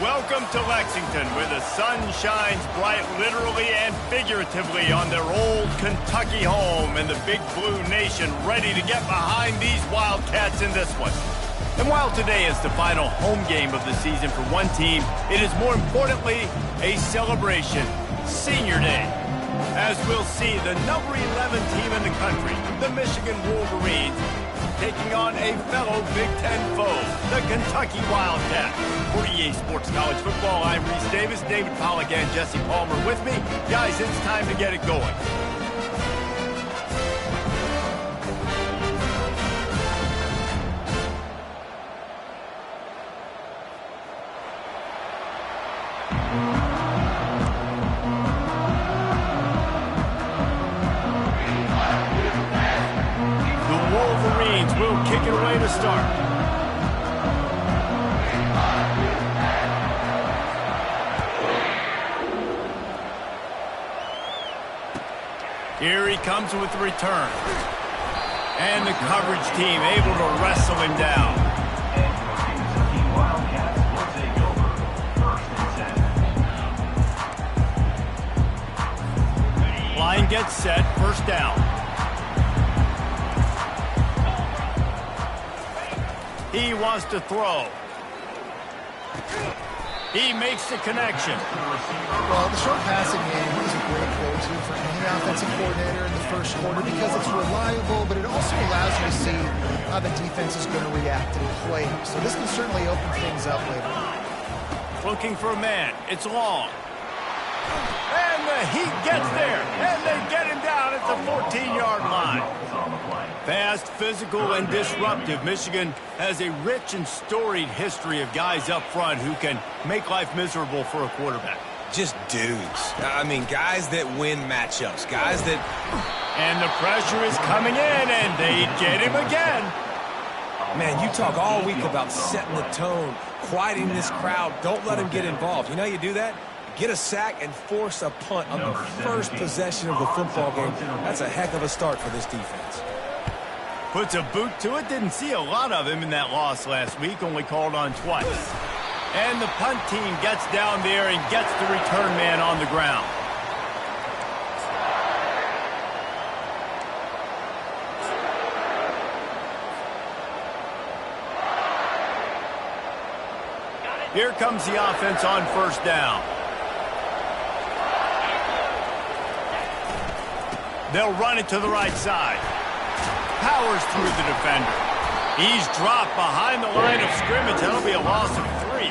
Welcome to Lexington, where the sun shines bright literally and figuratively on their old Kentucky home, and the Big Blue Nation ready to get behind these Wildcats in this one. And while today is the final home game of the season for one team, it is more importantly a celebration, Senior Day. As we'll see, the number 11 team in the country, the Michigan Wolverines, taking on a fellow Big Ten foe, the Kentucky Wildcats. For EA Sports College Football, I'm Reese Davis, David Pollack, and Jesse Palmer with me. Guys, it's time to get it going. Will kick it away to start. Here he comes with the return. And the coverage team able to wrestle him down. Line gets set, first down. He wants to throw. He makes the connection. Well, the short passing game is a great go-to for any offensive coordinator in the first quarter because it's reliable, but it also allows you to see how the defense is going to react and play. So this can certainly open things up later. Looking for a man. It's long. And the Heat gets there. And they get him down at the 14-yard line. Fast, physical, and disruptive, Michigan has a rich and storied history of guys up front who can make life miserable for a quarterback. Just dudes. I mean, guys that win matchups. Guys that... And the pressure is coming in, and they get him again. Man, you talk all week about setting the tone, quieting this crowd. Don't let him get involved. You know how you do that? Get a sack and force a punt on the first possession of the football game. That's a heck of a start for this defense. Puts a boot to it. Didn't see a lot of him in that loss last week. Only called on twice. And the punt team gets down there and gets the return man on the ground. Here comes the offense on first down. They'll run it to the right side. Powers through the defender. He's dropped behind the line of scrimmage. That'll be a loss of 3.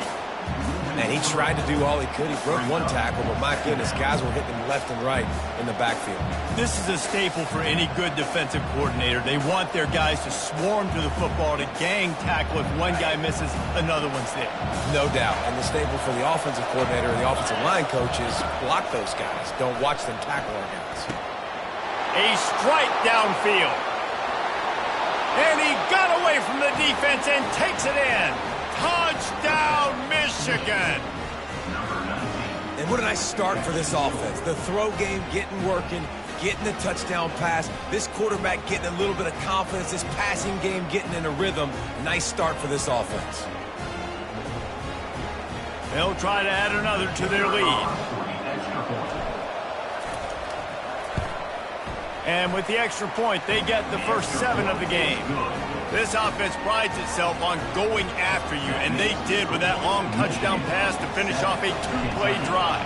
Man, he tried to do all he could. He broke one tackle, but my goodness, guys were hitting him left and right in the backfield. This is a staple for any good defensive coordinator. They want their guys to swarm to the football, to gang tackle. If one guy misses, another one's there. No doubt. And the staple for the offensive coordinator and the offensive line coach is block those guys. Don't watch them tackle our guys. A strike downfield. And he got away from the defense and takes it in. Touchdown, Michigan. And what a nice start for this offense. The throw game getting working, getting the touchdown pass. This quarterback getting a little bit of confidence. This passing game getting in a rhythm. Nice start for this offense. They'll try to add another to their lead. And with the extra point, they get the first 7 of the game. This offense prides itself on going after you, and they did with that long touchdown pass to finish off a 2-play drive.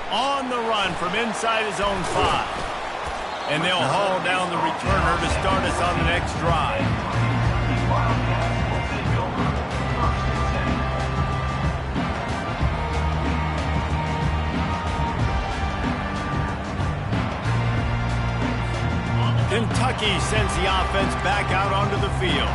On the run from inside his own 5. And they'll haul down the returner to start us on the next drive. Kentucky sends the offense back out onto the field.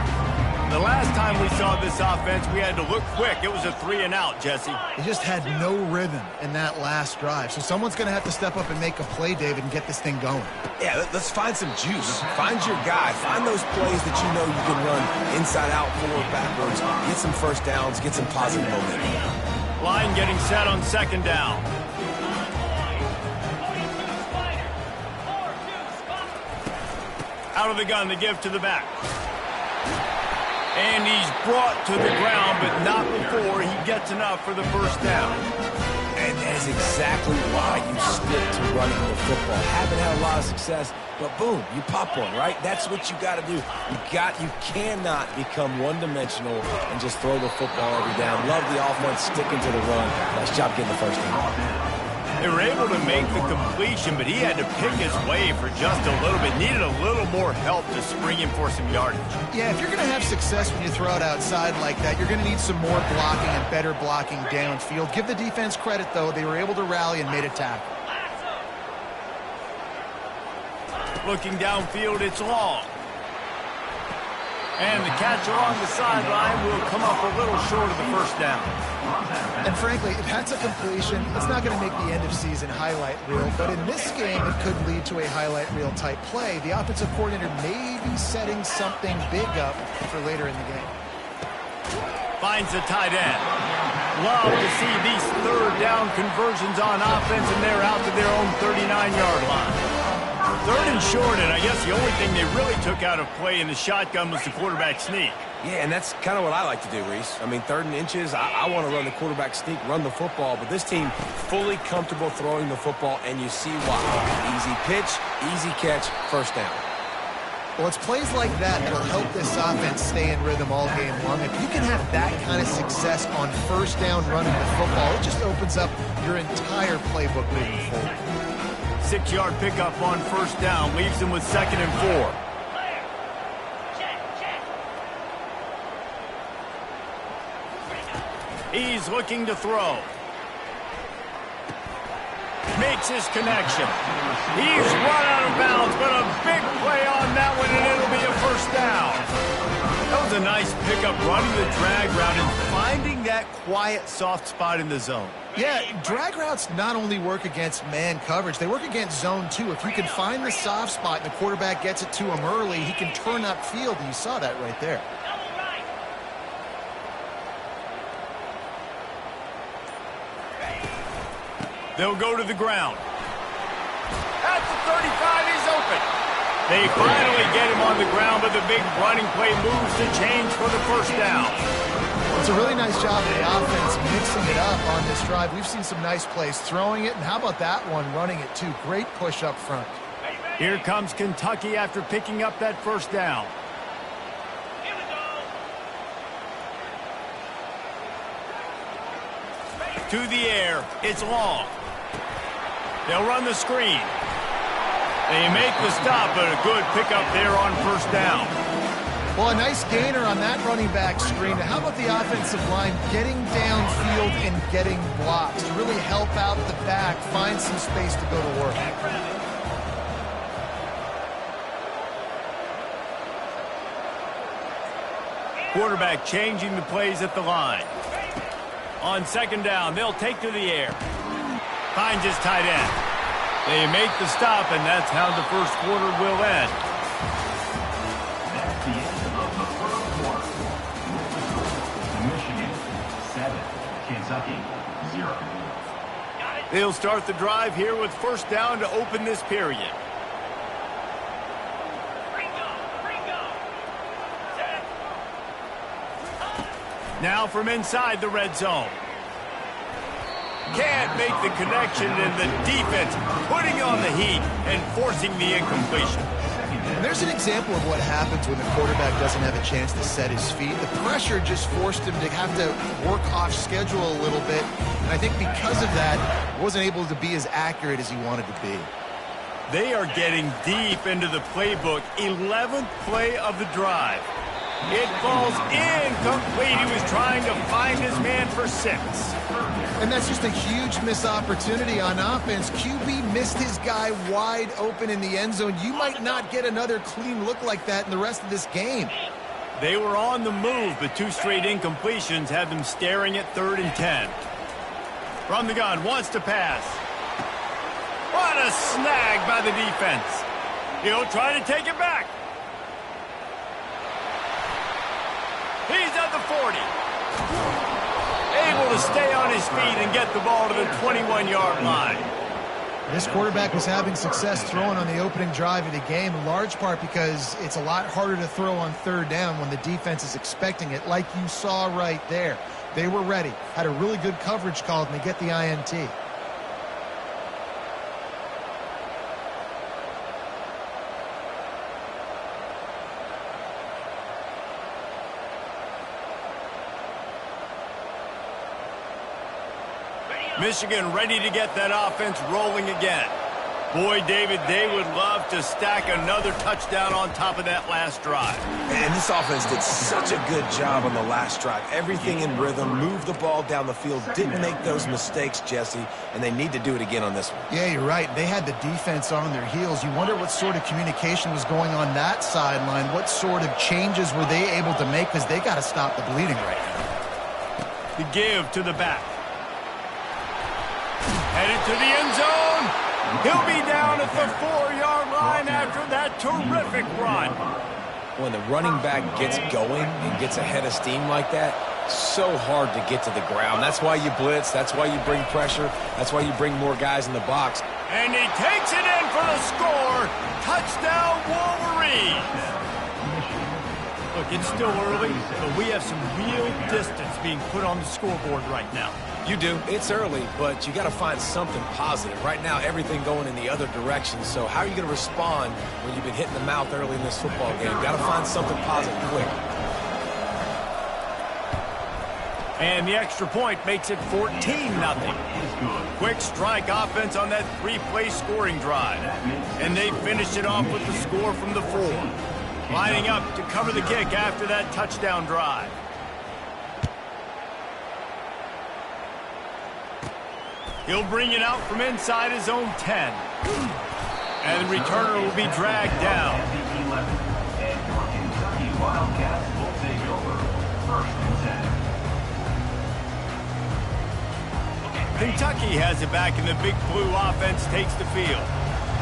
The last time we saw this offense, we had to look quick. It was a 3-and-out, Jesse. They just had no rhythm in that last drive. So someone's going to have to step up and make a play, David, and get this thing going. Yeah, let's find some juice. Find your guy. Find those plays that you know you can run inside out, forward, backwards. Get some first downs. Get some positive momentum. Line getting set on second down. Out of the gun, the give to the back. And he's brought to the ground, but not before he gets enough for the first down. And that is exactly why you stick to running the football. Haven't had a lot of success, but boom, you pop one, right? That's what you got to do. You cannot become one-dimensional and just throw the football every down. Love the offense sticking to the run. Nice job getting the first down. They were able to make the completion, but he had to pick his way for just a little bit. Needed a little more help to spring him for some yardage. Yeah, if you're going to have success when you throw it outside like that, you're going to need some more blocking and better blocking downfield. Give the defense credit, though. They were able to rally and made a tackle. Looking downfield, it's long. And the catch along the sideline will come up a little short of the first down. And frankly, if that's a completion, it's not going to make the end-of-season highlight reel. But in this game, it could lead to a highlight reel type play. The offensive coordinator may be setting something big up for later in the game. Finds the tight end. Love to see these third down conversions on offense, and they're out to their own 39-yard line. Third and short, and I guess the only thing they really took out of play in the shotgun was the quarterback sneak. Yeah, and that's kind of what I like to do, Reese. I mean, 3rd and inches, I want to run the quarterback sneak, run the football, but this team fully comfortable throwing the football, and you see why. Easy pitch, easy catch, first down. Well, it's plays like that that'll help this offense stay in rhythm all game long. If you can have that kind of success on first down running the football, it just opens up your entire playbook moving forward. 6-yard pickup on first down, leaves him with 2nd and 4. He's looking to throw. Makes his connection. He's run out of bounds, but a big play on that one, and it'll be a first down. That was a nice pickup, running the drag route and finding that quiet, soft spot in the zone. Yeah, drag routes not only work against man coverage, they work against zone too. If you can find the soft spot and the quarterback gets it to him early, he can turn upfield, and you saw that right there. They'll go to the ground. At the 35, he's open. They finally get him on the ground, but the big running play moves the chains for the first down. It's a really nice job of the offense mixing it up on this drive. We've seen some nice plays throwing it, and how about that one running it too? Great push up front. Here comes Kentucky after picking up that first down. To the air, it's long. They'll run the screen. They make the stop, but a good pickup there on first down. Well, a nice gainer on that running back screen. How about the offensive line getting downfield and getting blocks to really help out the back, find some space to go to work? Quarterback changing the plays at the line. On 2nd down, they'll take to the air. Finds his tight end. They make the stop, and that's how the first quarter will end. That's the end of the first quarter. Michigan 7, Kentucky 0. They'll start the drive here with first down to open this period. Now from inside the red zone. Can't make the connection, and the defense putting on the heat and forcing the incompletion. And there's an example of what happens when the quarterback doesn't have a chance to set his feet. The pressure just forced him to have to work off schedule a little bit. And I think because of that, wasn't able to be as accurate as he wanted to be. They are getting deep into the playbook. 11th play of the drive. It falls incomplete. He was trying to find his man for 6. And that's just a huge missed opportunity on offense. QB missed his guy wide open in the end zone. You might not get another clean look like that in the rest of this game. They were on the move, but 2 straight incompletions had them staring at 3rd and 10. From the gun, wants to pass. What a snag by the defense. He'll try to take it back. He's at the 40. Able to stay on his feet and get the ball to the 21-yard line. This quarterback was having success throwing on the opening drive of the game, in large part because it's a lot harder to throw on third down when the defense is expecting it, like you saw right there. They were ready, had a really good coverage called, and they get the INT. Michigan ready to get that offense rolling again. Boy, David, they would love to stack another touchdown on top of that last drive. And this offense did such a good job on the last drive. Everything in rhythm, moved the ball down the field, didn't make those mistakes, Jesse, and they need to do it again on this one. Yeah, you're right. They had the defense on their heels. You wonder what sort of communication was going on that sideline. What sort of changes were they able to make, because they got to stop the bleeding right now. The give to the back. Headed to the end zone. He'll be down at the 4-yard line after that terrific run. When the running back gets going and gets ahead of steam like that, so hard to get to the ground. That's why you blitz. That's why you bring pressure. That's why you bring more guys in the box. And he takes it in for the score. Touchdown, Wolverines. Look, it's still early, but we have some real distance being put on the scoreboard right now. You do. It's early, but you got to find something positive. Right now, everything going in the other direction. So how are you going to respond when you've been hit in the mouth early in this football game? Got to find something positive quick. And the extra point makes it 14-0. Quick strike offense on that 3-play scoring drive. And they finished it off with the score from the 4. Lining up to cover the kick after that touchdown drive. He'll bring it out from inside his own 10. And the returner will be dragged down. And your Kentucky Wildcats will take over. 1st and 10. Kentucky has it back, and the Big Blue offense takes the field.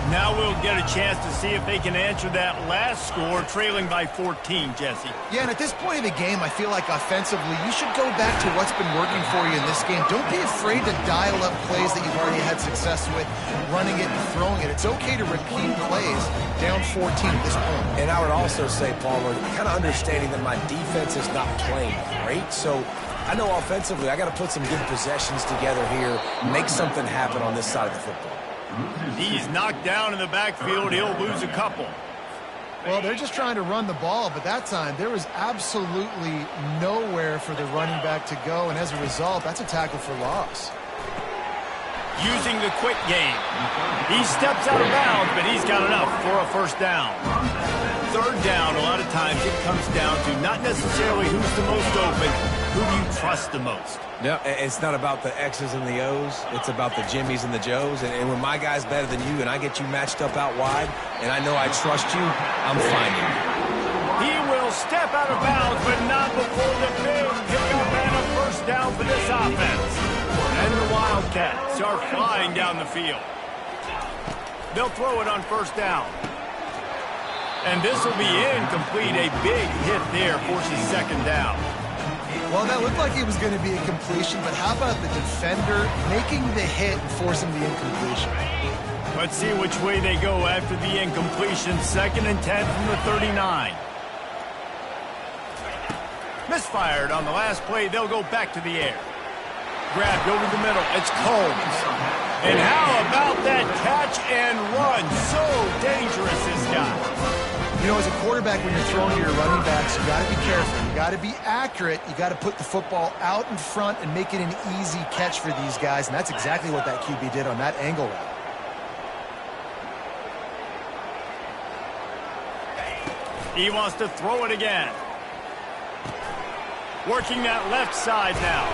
Now we'll get a chance to see if they can answer that last score, trailing by 14, Jesse. Yeah, and at this point in the game, I feel like offensively, you should go back to what's been working for you in this game. Don't be afraid to dial up plays that you've already had success with, running it and throwing it. It's okay to repeat plays down 14 at this point. And I would also say, Palmer, kind of understanding that my defense is not playing great, so I know offensively I got to put some good possessions together here, make something happen on this side of the football. He's knocked down in the backfield. He'll lose a couple. Well, they're just trying to run the ball, but that time there was absolutely nowhere for the running back to go, and as a result, that's a tackle for loss. Using the quick game. He steps out of bounds, but he's got enough for a first down. Third down, a lot of times it comes down to not necessarily who's the most open, who do you trust the most. No, it's not about the X's and the O's. It's about the Jimmys and the Joes. And when my guy's better than you and I get you matched up out wide and I know I trust you, I'm finding you. He will step out of bounds, but not before the big pickup and a first down for this offense. And the Wildcats are flying down the field. They'll throw it on first down. And this will be incomplete. A big hit there forces second down. Well, that looked like it was going to be a completion, but how about the defender making the hit and forcing the incompletion? Let's see which way they go after the incompletion. 2nd and 10 from the 39. Misfired on the last play. They'll go back to the air. Grabbed over the middle. It's Combs. And how about that catch and run? So dangerous, this guy. You know, as a quarterback, when you're throwing to your running backs, you got to be careful. You got to be accurate. You got to put the football out in front and make it an easy catch for these guys, and that's exactly what that QB did on that angle route. He wants to throw it again. Working that left side now.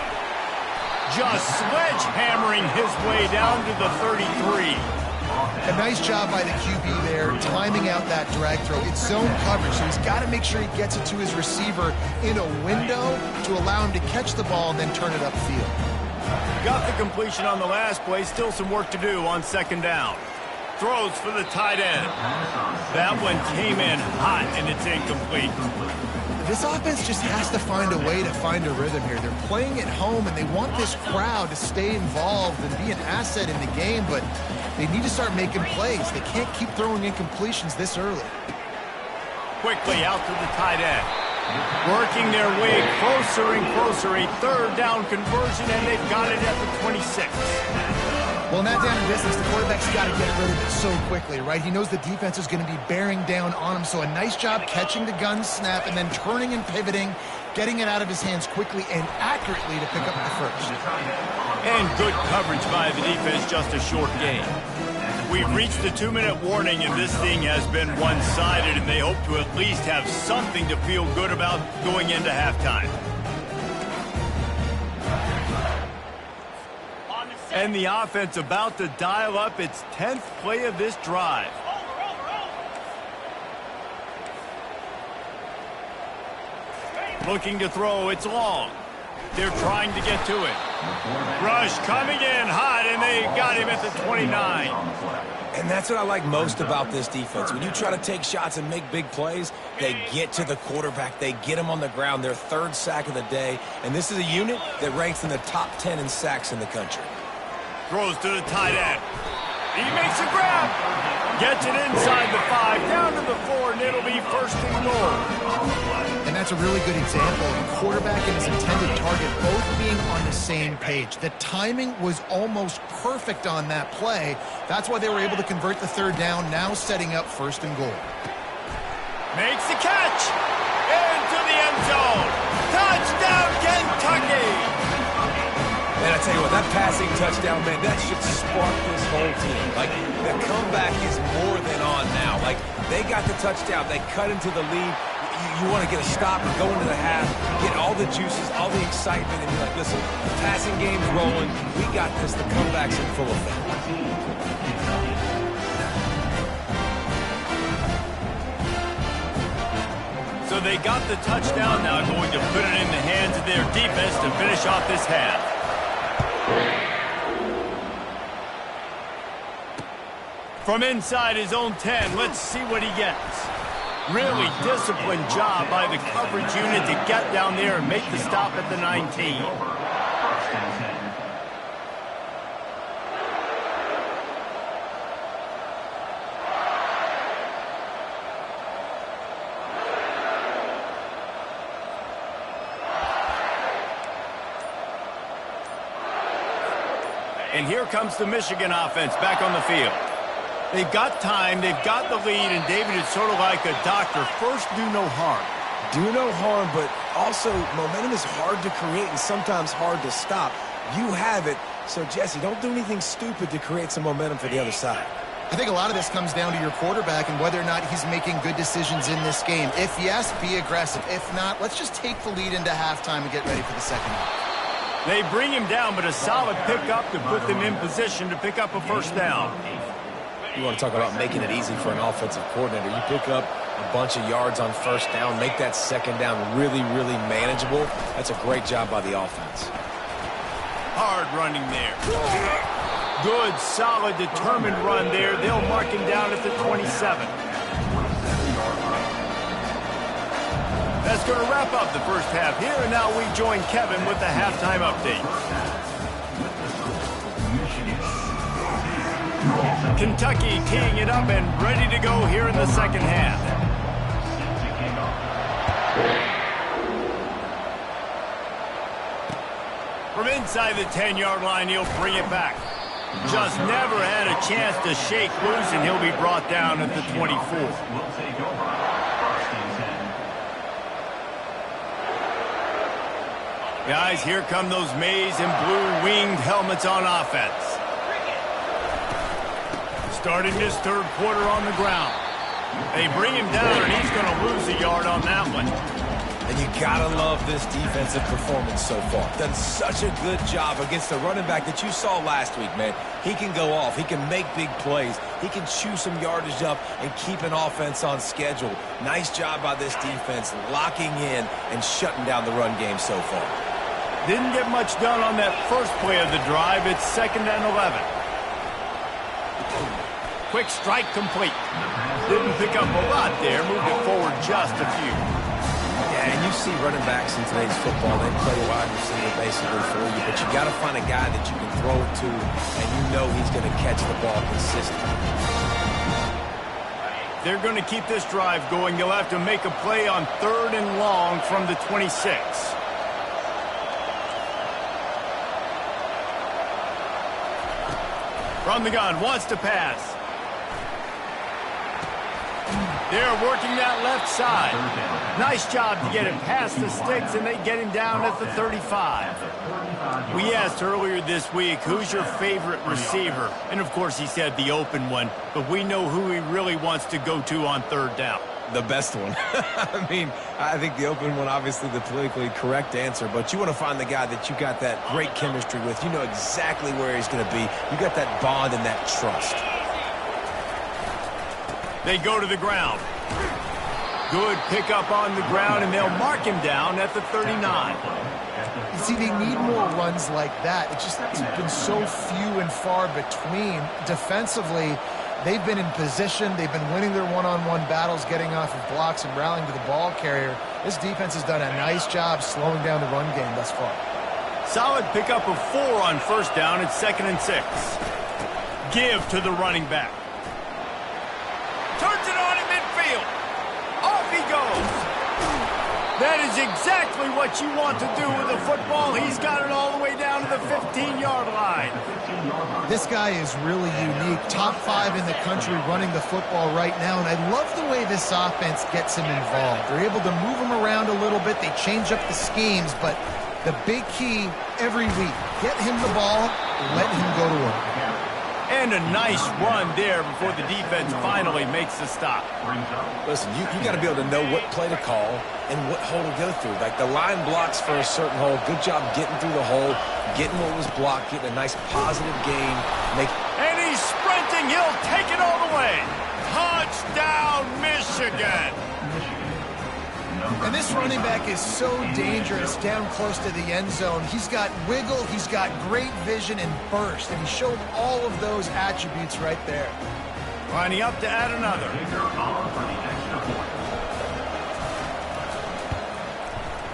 Just sledgehammering his way down to the 33. A nice job by the QB there, timing out that drag throw. It's zone coverage, so he's got to make sure he gets it to his receiver in a window to allow him to catch the ball and then turn it upfield. Got the completion on the last play. Still some work to do on second down. Throws for the tight end. That one came in hot, and it's incomplete. This offense just has to find a way to find a rhythm here. They're playing at home, and they want this crowd to stay involved and be an asset in the game, but they need to start making plays. They can't keep throwing incompletions this early. Quickly out to the tight end. Working their way closer and closer. A third down conversion, and they've got it at the 26. Well, in that down and distance, the quarterback's got to get rid of it so quickly, right? He knows the defense is going to be bearing down on him, so a nice job catching the gun snap and then turning and pivoting, getting it out of his hands quickly and accurately to pick up the first. And good coverage by the defense, just a short gain. We've reached the 2-minute warning, and this thing has been one-sided, and they hope to at least have something to feel good about going into halftime. And the offense about to dial up its 10th play of this drive. Looking to throw, it's long. They're trying to get to it. Rush coming in hot, and they got him at the 29. And that's what I like most about this defense. When you try to take shots and make big plays, they get to the quarterback. They get him on the ground. Their third sack of the day. And this is a unit that ranks in the top 10 in sacks in the country. Throws to the tight end. He makes a grab. Gets it inside the 5, down to the 4, and it'll be first and goal. And that's a really good example of the quarterback and his intended target both being on the same page. The timing was almost perfect on that play. That's why they were able to convert the third down, now setting up first and goal. Makes the catch. Into the end zone. Touchdown, Kentucky. Man, I tell you what, that passing touchdown, man, that should spark this whole team. Like, the comeback is more than on now. Like, they got the touchdown. They cut into the lead. You want to get a stop and go into the half, get all the juices, all the excitement, and be like, listen, the passing game's rolling. We got this. The comeback's in full effect. So they got the touchdown, now going to put it in the hands of their defense to finish off this half. From inside his own 10, let's see what he gets. Really disciplined job by the coverage unit to get down there and make the stop at the 19. And here comes the Michigan offense back on the field. They've got time, they've got the lead, and David, it's sort of like a doctor. First, do no harm. Do no harm, but also momentum is hard to create and sometimes hard to stop. You have it, so Jesse, don't do anything stupid to create some momentum for the other side. I think a lot of this comes down to your quarterback and whether or not he's making good decisions in this game. If yes, be aggressive. If not, let's just take the lead into halftime and get ready for the second half. They bring him down, but a solid pickup to put them in position to pick up a first down. You want to talk about making it easy for an offensive coordinator. You pick up a bunch of yards on first down, make that second down really, really manageable. That's a great job by the offense. Hard running there. Good, solid, determined run there. They'll mark him down at the 27. That's going to wrap up the first half here, and now we join Kevin with the halftime update. Kentucky teeing it up and ready to go here in the second half. From inside the 10-yard line, he'll bring it back. Just never had a chance to shake loose, and he'll be brought down at the 24. Guys, here come those maize and blue winged helmets on offense. Starting this third quarter on the ground. They bring him down, and he's going to lose a yard on that one. And you gotta love this defensive performance so far. Done such a good job against the running back that you saw last week, man. He can go off. He can make big plays. He can chew some yardage up and keep an offense on schedule. Nice job by this defense locking in and shutting down the run game so far. Didn't get much done on that first play of the drive. It's 2nd and 11. Quick strike complete. Didn't pick up a lot there. Moved it forward just a few. Yeah, and you see running backs in today's football, they play wide receiver basically for you, but you got to find a guy that you can throw it to, and you know he's going to catch the ball consistently. They're going to keep this drive going. They'll have to make a play on 3rd and long from the 26. From the gun, wants to pass. They're working that left side. Nice job to get him past the sticks, and they get him down at the 35. We asked earlier this week, who's your favorite receiver? And, of course, he said the open one, but we know who he really wants to go to on 3rd down. The best one. I mean, I think the open one, obviously the politically correct answer, but you want to find the guy that you got that great chemistry with. You know exactly where he's going to be. You got that bond and that trust. They go to the ground. Good pickup on the ground, and they'll mark him down at the 39. See, they need more runs like that. It's been so few and far between. Defensively, they've been in position. They've been winning their one-on-one battles, getting off of blocks and rallying to the ball carrier. This defense has done a nice job slowing down the run game thus far. Solid pickup of 4 on 1st down. It's 2nd and 6. Give to the running back. Turns it on in midfield. Off he goes. That is exactly what you want to do with a football. He's got it all the way down to the 15-yard line. This guy is really unique. Top 5 in the country running the football right now, and I love the way this offense gets him involved. They're able to move him around a little bit. They change up the schemes, but the big key every week, get him the ball, let him go to work. And a nice run there before the defense finally makes the stop. Listen, you got to be able to know what play to call and what hole to go through. Like the line blocks for a certain hole. Good job getting through the hole, getting what was blocked, getting a nice positive gain. And he's sprinting. He'll take it all the way. Touchdown, Michigan. And this running back is so dangerous down close to the end zone. He's got wiggle, he's got great vision and burst, and he showed all of those attributes right there. Lining up to add another.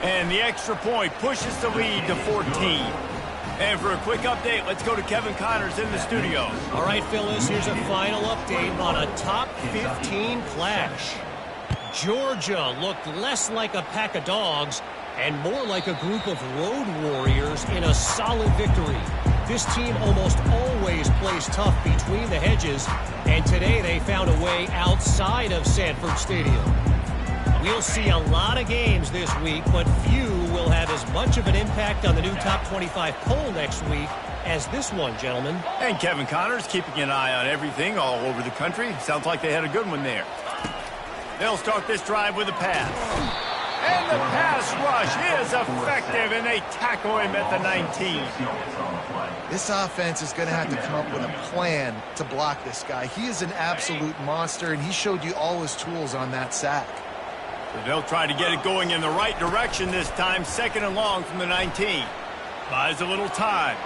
And the extra point pushes the lead to 14. And for a quick update, let's go to Kevin Connors in the studio. All right, Phyllis, here's a final update on a top 15 clash. Georgia looked less like a pack of dogs and more like a group of road warriors in a solid victory. This team almost always plays tough between the hedges, and today they found a way outside of Sanford Stadium. We'll see a lot of games this week, but few will have as much of an impact on the new top 25 poll next week as this one, gentlemen. And Kevin Connors keeping an eye on everything all over the country. Sounds like they had a good one there. They'll start this drive with a pass. And the pass rush is effective, and they tackle him at the 19. This offense is going to have to come up with a plan to block this guy. He is an absolute monster, and he showed you all his tools on that sack. They'll try to get it going in the right direction this time. 2nd and long from the 19. Buys a little time.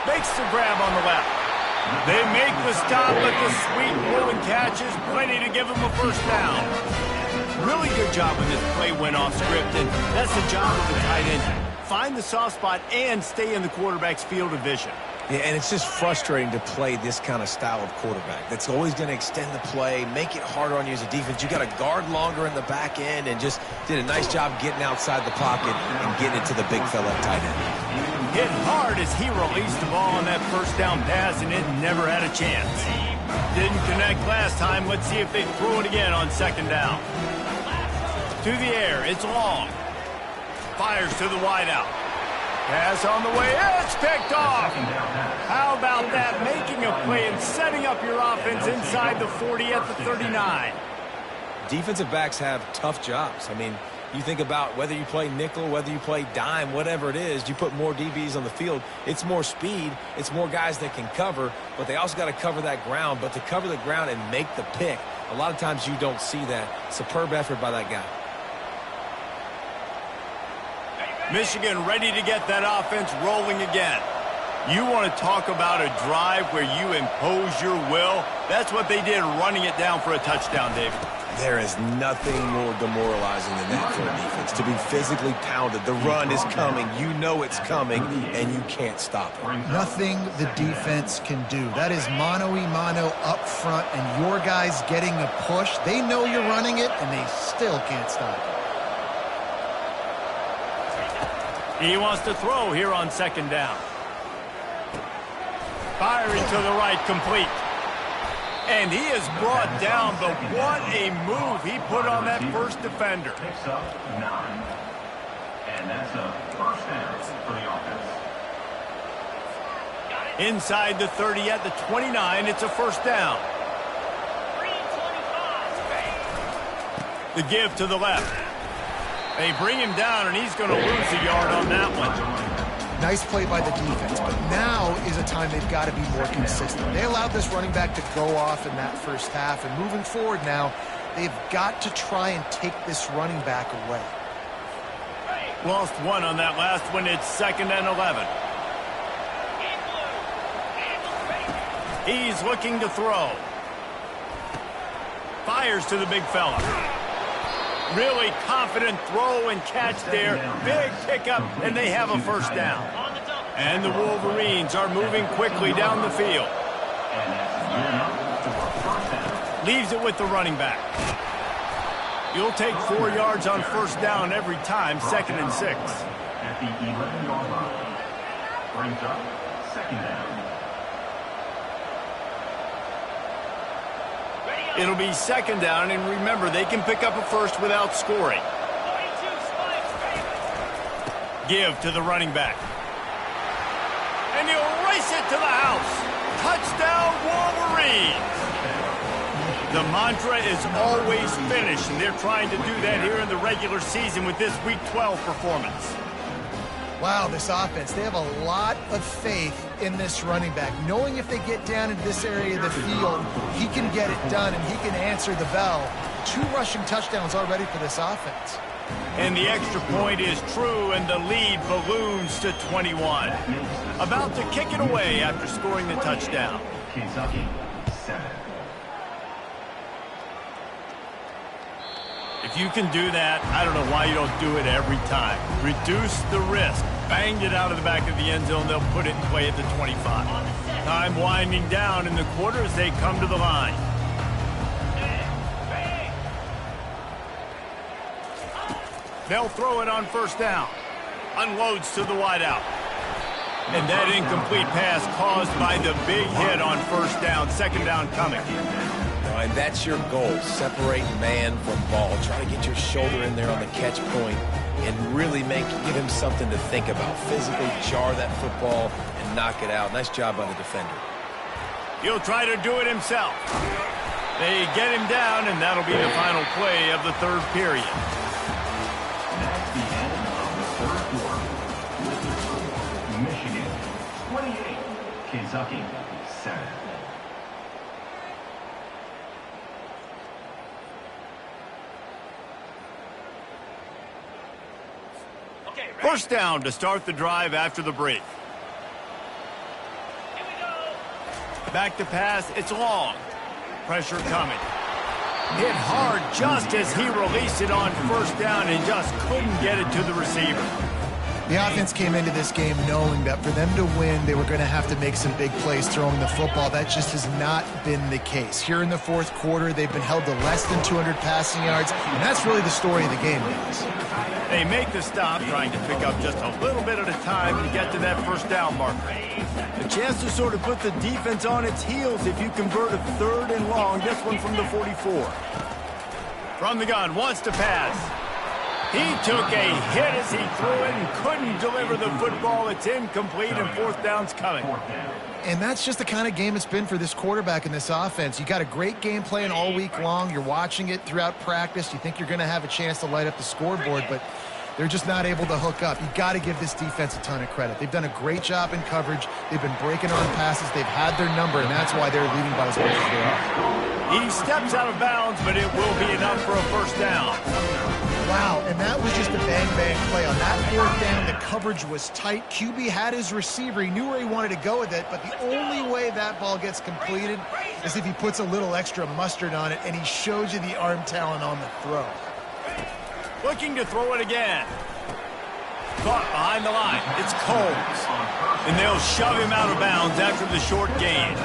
Makes the grab on the left. They make the stop, but the sweet rolling catch is plenty to give them a 1st down. Really good job when this play went off script, and that's the job of the tight end. Find the soft spot and stay in the quarterback's field of vision. Yeah, and it's just frustrating to play this kind of style of quarterback. That's always going to extend the play, make it harder on you as a defense. You got to guard longer in the back end, and just did a nice job getting outside the pocket and getting it to the big fella at tight end. Hit hard as he released the ball on that 1st down pass, and it never had a chance. Didn't connect last time. Let's see if they throw it again on 2nd down. To the air, it's long. Fires to the wideout. Pass on the way, it's picked off. How about that? Making a play and setting up your offense inside the 40 at the 39. Defensive backs have tough jobs. I mean, you think about whether you play nickel, whether you play dime, whatever it is, you put more DBs on the field. It's more speed. It's more guys that can cover, but they also got to cover that ground. But to cover the ground and make the pick, a lot of times you don't see that. Superb effort by that guy. Michigan ready to get that offense rolling again. You want to talk about a drive where you impose your will? That's what they did, running it down for a touchdown, David. There is nothing more demoralizing than that for a defense. To be physically pounded. The run is coming. You know it's coming, and you can't stop it. Nothing the defense can do. That is mano-a-mano up front, and your guys getting a push. They know you're running it, and they still can't stop it. He wants to throw here on second down. Firing to the right, complete. And he is brought down, but what a move he put on that first defender. Picks up 9. And that's a first down for the offense. Inside the 30 at the 29, it's a first down. The give to the left. They bring him down, and he's going to lose a yard on that one. Nice play by the defense, but now is a time they've got to be more consistent. They allowed this running back to go off in that first half, and moving forward now, they've got to try and take this running back away. Lost one on that last one. It's 2nd and 11. He's looking to throw. Fires to the big fella. Really confident throw and catch there. Big pickup, and they have a first down. And the Wolverines are moving quickly down the field. Leaves it with the running back. You'll take 4 yards on first down every time, 2nd and 6. At the 11-yard line. Brings up 2nd down. It'll be 2nd down, and remember, they can pick up a first without scoring. Give to the running back. And he'll race it to the house. Touchdown, Wolverines! The mantra is always finish, and they're trying to do that here in the regular season with this Week 12 performance. Wow, this offense, they have a lot of faith in this running back, knowing if they get down into this area of the field, he can get it done and he can answer the bell. 2 rushing touchdowns already for this offense. And the extra point is true, and the lead balloons to 21. About to kick it away after scoring the touchdown. Kentucky 7. If you can do that, I don't know why you don't do it every time. Reduce the risk. Banged it out of the back of the end zone. They'll put it in play at the 25. Time winding down in the quarter as they come to the line. They'll throw it on first down. Unloads to the wideout. And that incomplete pass caused by the big hit on first down. 2nd down coming. And that's your goal. Separate man from ball. Try to get your shoulder in there on the catch point and really give him something to think about. Physically jar that football and knock it out. Nice job by the defender. He'll try to do it himself. They get him down, and that'll be the final play of the 3rd period. That's the end of the 3rd quarter. Michigan 28, Kentucky 7. First down to start the drive after the break. Back to pass. It's long. Pressure coming. Hit hard just as he released it on first down and just couldn't get it to the receiver. The offense came into this game knowing that for them to win, they were going to have to make some big plays throwing the football. That just has not been the case. Here in the 4th quarter, they've been held to less than 200 passing yards, and that's really the story of the game, guys. They make the stop, trying to pick up just a little bit at a time to get to that first down marker. A chance to sort of put the defense on its heels if you convert a 3rd and long. This one from the 44. From the gun, wants to pass. He took a hit as he threw it and couldn't deliver the football. It's incomplete, and 4th down's coming. And that's just the kind of game it's been for this quarterback in this offense. You got a great game plan all week long. You're watching it throughout practice. You think you're going to have a chance to light up the scoreboard, but they're just not able to hook up. You got to give this defense a ton of credit. They've done a great job in coverage. They've been breaking on passes. They've had their number, and that's why they're leading by as much as they are. He steps out of bounds, but it will be enough for a first down. Wow, and that was just a bang-bang play. On that fourth down, the coverage was tight. QB had his receiver. He knew where he wanted to go with it, but the only way that ball gets completed is if he puts a little extra mustard on it, and he shows you the arm talent on the throw. Looking to throw it again. Caught behind the line. It's Coles. And they'll shove him out of bounds after the short gain.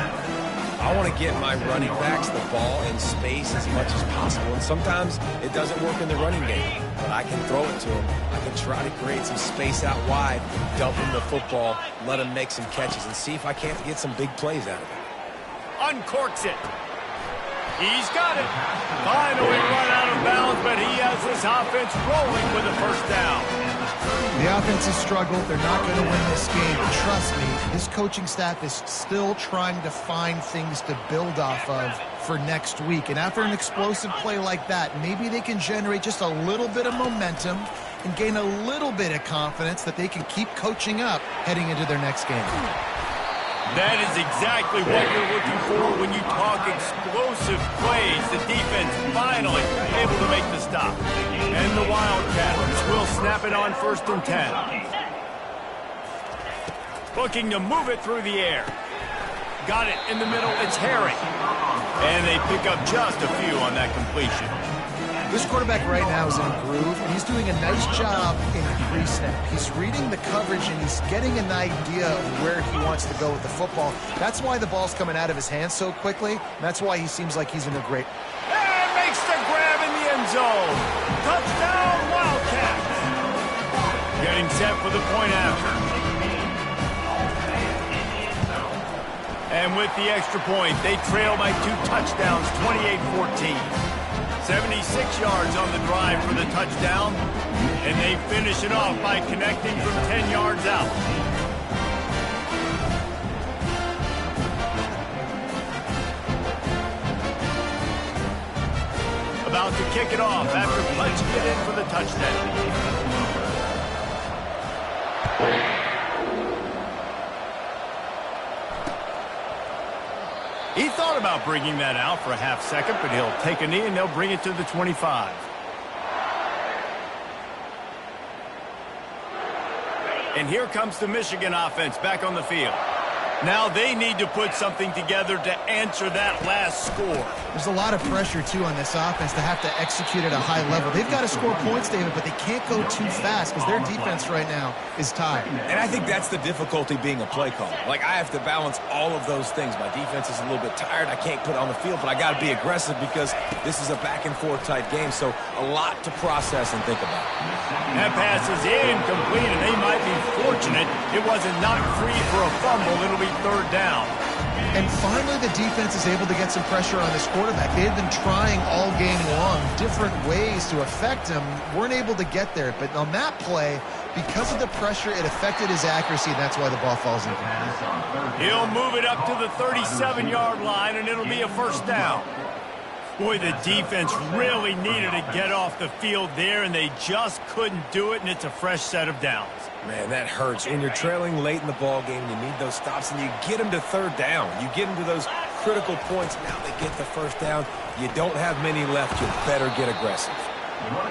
I want to get my running backs the ball in space as much as possible. And sometimes it doesn't work in the running game. But I can throw it to him. I can try to create some space out wide, dump him the football, let him make some catches, and see if I can't get some big plays out of it. Uncorks it. He's got it. Finally run out of bounds, but he has this offense rolling with a first down. The offense has struggled. They're not going to win this game. But trust me, this coaching staff is still trying to find things to build off of for next week. And after an explosive play like that, maybe they can generate just a little bit of momentum and gain a little bit of confidence that they can keep coaching up heading into their next game. That is exactly what you're looking for when you talk explosive plays. The defense finally able to make the stop. And the Wildcats will snap it on 1st and 10. Looking to move it through the air. Got it in the middle. It's Harry. And they pick up just a few on that completion. This quarterback right now is in a groove, and he's doing a nice job in the pre-snap. He's reading the coverage, and he's getting an idea of where he wants to go with the football. That's why the ball's coming out of his hands so quickly, and that's why he seems like he's in a great... And makes the grab in the end zone. Touchdown, Wildcats. Getting set for the point after. And with the extra point, they trail by 2 touchdowns, 28-14. 76 yards on the drive for the touchdown, and they finish it off by connecting from 10 yards out. About to kick it off after punching it in for the touchdown. He thought about bringing that out for a half second, but he'll take a knee and they'll bring it to the 25. And here comes the Michigan offense back on the field. Now they need to put something together to answer that last score. There's a lot of pressure, too, on this offense to have to execute at a high level. They've got to score points, David, but they can't go too fast because their defense right now is tired. And I think that's the difficulty being a play caller. Like, I have to balance all of those things. My defense is a little bit tired. I can't put it on the field, but I got to be aggressive because this is a back-and-forth type game, so a lot to process and think about. That pass is incomplete, and they might be fortunate it wasn't knocked free for a fumble. It'll be 3rd down. And finally, the defense is able to get some pressure on this quarterback. They had been trying all game long different ways to affect him. Weren't able to get there. But on that play, because of the pressure, it affected his accuracy. That's why the ball falls incomplete. He'll move it up to the 37-yard line, and it'll be a 1st down. Boy, the defense really needed to get off the field there, and they just couldn't do it, and it's a fresh set of downs. Man, that hurts. When you're trailing late in the ball game, you need those stops, and you get them to 3rd down. You get them to those critical points. Now they get the 1st down. You don't have many left. You better get aggressive.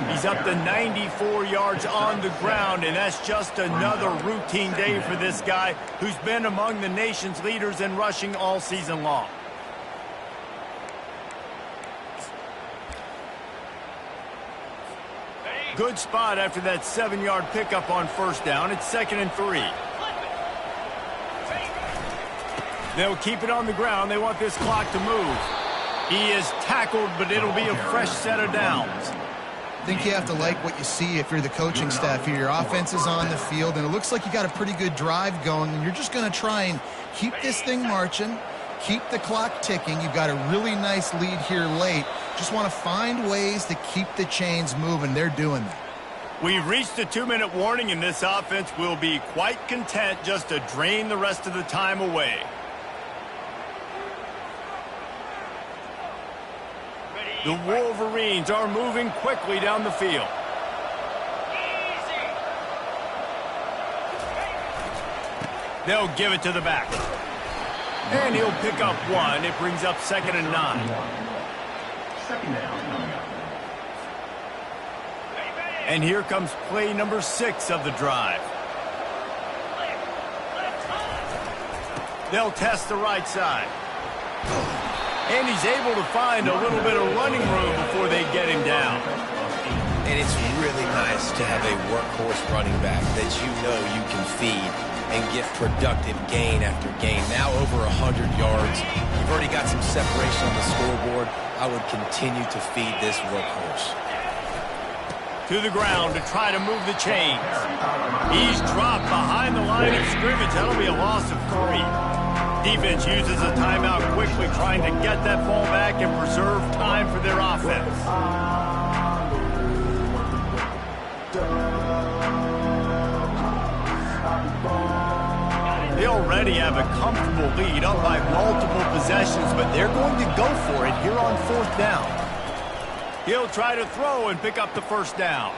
He's up to 94 yards on the ground, and that's just another routine day for this guy who's been among the nation's leaders in rushing all season long. Good spot after that 7-yard pickup on 1st down. It's 2nd and 3. They'll keep it on the ground. They want this clock to move. He is tackled, but it'll be a fresh set of downs. I think you have to like what you see if you're the coaching staff here. Your offense is on the field, and it looks like you got a pretty good drive going, and you're just going to try and keep this thing marching, keep the clock ticking. You've got a really nice lead here late. Just want to find ways to keep the chains moving. They're doing that. We've reached the 2-minute warning, and this offense will be quite content just to drain the rest of the time away. The Wolverines are moving quickly down the field. They'll give it to the back. And he'll pick up 1. It brings up 2nd and 9. And here comes play number 6 of the drive. They'll test the right side. And he's able to find a little bit of running room before they get him down. And it's really nice to have a workhorse running back that you know you can feed and get productive gain after gain. Now over 100 yards. You've already got some separation on the scoreboard. I would continue to feed this workhorse. To the ground to try to move the chains. He's dropped behind the line of scrimmage. That'll be a loss of 3. Defense uses a timeout quickly, trying to get that ball back and preserve time for their offense. They already have a comfortable lead, up by multiple possessions, but they're going to go for it here on 4th down. He'll try to throw and pick up the first down.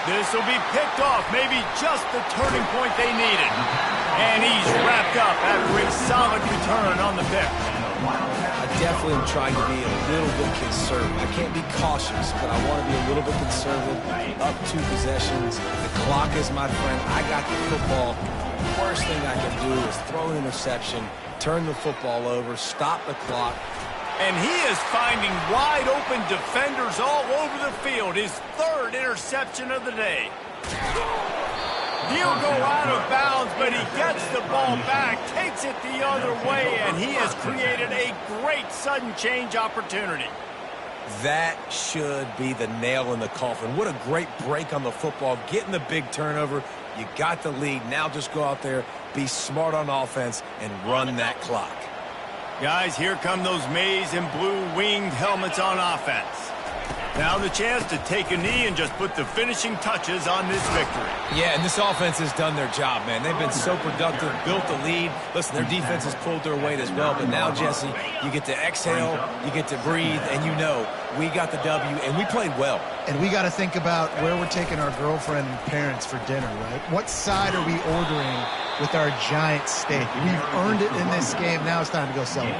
This will be picked off, maybe just the turning point they needed. And he's wrapped up after a solid return on the pick. I definitely am trying to be a little bit conservative. I can't be cautious, but I want to be a little bit conservative. Up 2 possessions. The clock is my friend. I got the football. The worst thing I can do is throw an interception, turn the football over, stop the clock. And he is finding wide open defenders all over the field. His 3rd interception of the day. He'll go out of bounds, but he gets the ball back, takes it the other way, and he has created a great sudden change opportunity. That should be the nail in the coffin. What a great break on the football, getting the big turnover. You got the lead. Now just go out there, be smart on offense, and run that clock. Guys, here come those maize and blue winged helmets on offense. Now the chance to take a knee and just put the finishing touches on this victory. Yeah, and this offense has done their job, man. They've been so productive, built the lead. Listen, their defense has pulled their weight as well. But now, Jesse, you get to exhale, you get to breathe, and you know we got the W, and we played well. And we got to think about where we're taking our girlfriend and parents for dinner, right? What side are we ordering with our giant steak? We've earned it in this game. Now it's time to go celebrate.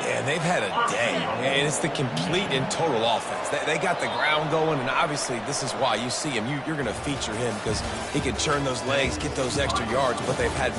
Yeah, they've had a day, and it's the complete and total offense. They got the ground going, and obviously this is why you see him. You're going to feature him because he can churn those legs, get those extra yards, but they've had